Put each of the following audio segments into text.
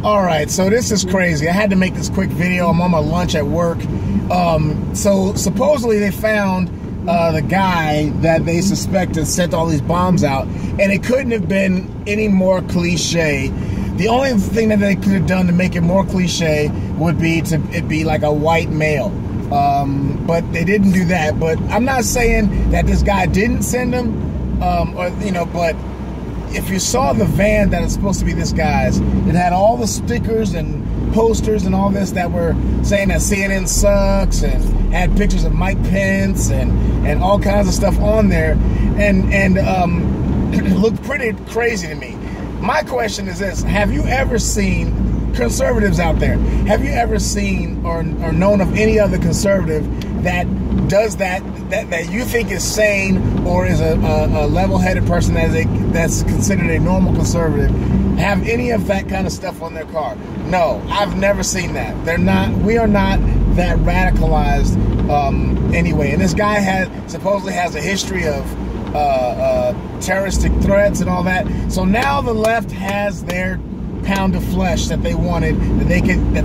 All right, so this is crazy. I had to make this quick video. I'm on my lunch at work. So supposedly they found the guy that they suspected sent all these bombs out, and it couldn't have been any more cliche. The only thing that they could have done to make it more cliche would be it be like a white male. But they didn't do that. But I'm not saying that this guy didn't send them, but if you saw the van that is supposed to be this guy's, it had all the stickers and posters and all this that were saying that CNN sucks, and had pictures of Mike Pence and all kinds of stuff on there, and it looked pretty crazy to me. My question is this: have you ever seen conservatives out there? Have you ever seen or known of any other conservative that does that you think is sane or is a level-headed person that's considered a normal conservative, have any of that kind of stuff on their car? No, I've never seen that. We are not that radicalized anyway. And this guy supposedly has a history of terroristic threats and all that. So now the left has their pound of flesh that they wanted, that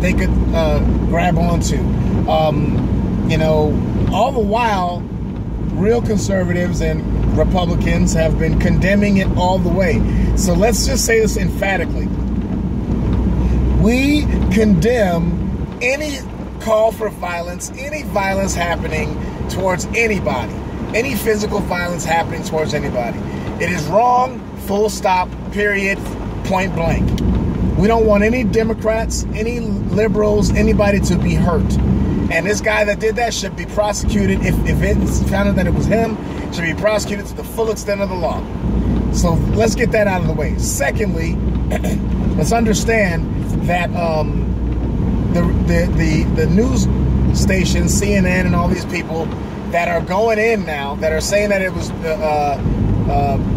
they could grab onto. All the while, real conservatives and Republicans have been condemning it all the way. So let's just say this emphatically. We condemn any call for violence, any violence happening towards anybody, any physical violence happening towards anybody. It is wrong, full stop, period, point blank. We don't want any Democrats, any liberals, anybody to be hurt. And this guy that did that should be prosecuted. If it's found out that it was him, should be prosecuted to the full extent of the law. So let's get that out of the way. Secondly, let's understand that the news stations, CNN and all these people that are going in now, that are saying that it was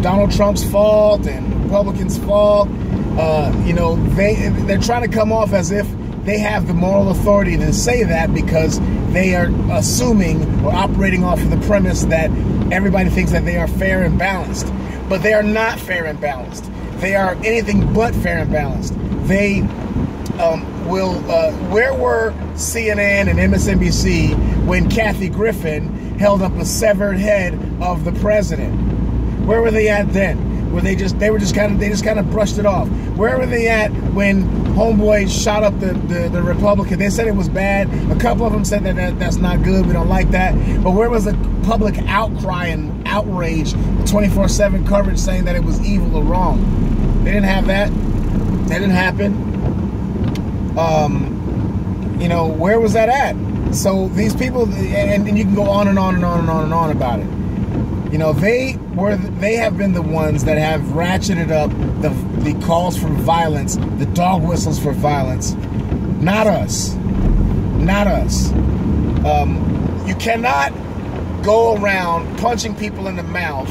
Donald Trump's fault and Republicans' fault, they're trying to come off as if they have the moral authority to say that because they are assuming or operating off of the premise that everybody thinks that they are fair and balanced. But they are not fair and balanced. They are anything but fair and balanced. They where were CNN and MSNBC when Kathy Griffin held up a severed head of the president? Where were they at then? They just kind of brushed it off. Where were they at when homeboy shot up the Republican? They said it was bad. A couple of them said that's not good. We don't like that. But where was the public outcry and outrage, 24/7 coverage saying that it was evil or wrong? They didn't have that. That didn't happen. Where was that at? So these people, and you can go on and on and on and on and on about it. They have been the ones that have ratcheted up the calls for violence, the dog whistles for violence. Not us. Not us. You cannot go around punching people in the mouth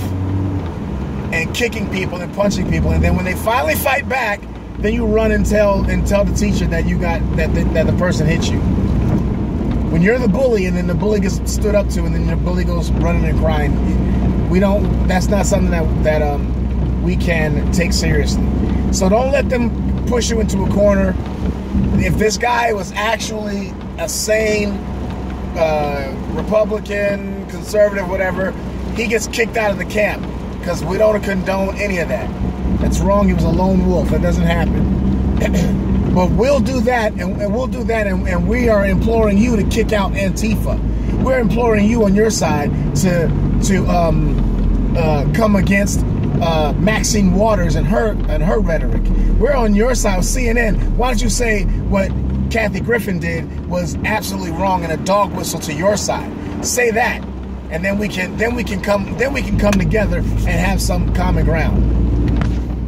and kicking people and punching people, and then when they finally fight back, then you run and tell the teacher that that the person hit you. When you're the bully and then the bully gets stood up to and then the bully goes running and crying, that's not something that we can take seriously. So don't let them push you into a corner. If this guy was actually a sane Republican, conservative, whatever, he gets kicked out of the camp because we don't condone any of that. That's wrong. He was a lone wolf. That doesn't happen. But we'll do that, and we'll do that, and we are imploring you to kick out Antifa. We're imploring you on your side to come against Maxine Waters and her rhetoric. We're on your side with CNN. Why don't you say what Kathy Griffin did was absolutely wrong and a dog whistle to your side? Say that, and then we can come together and have some common ground.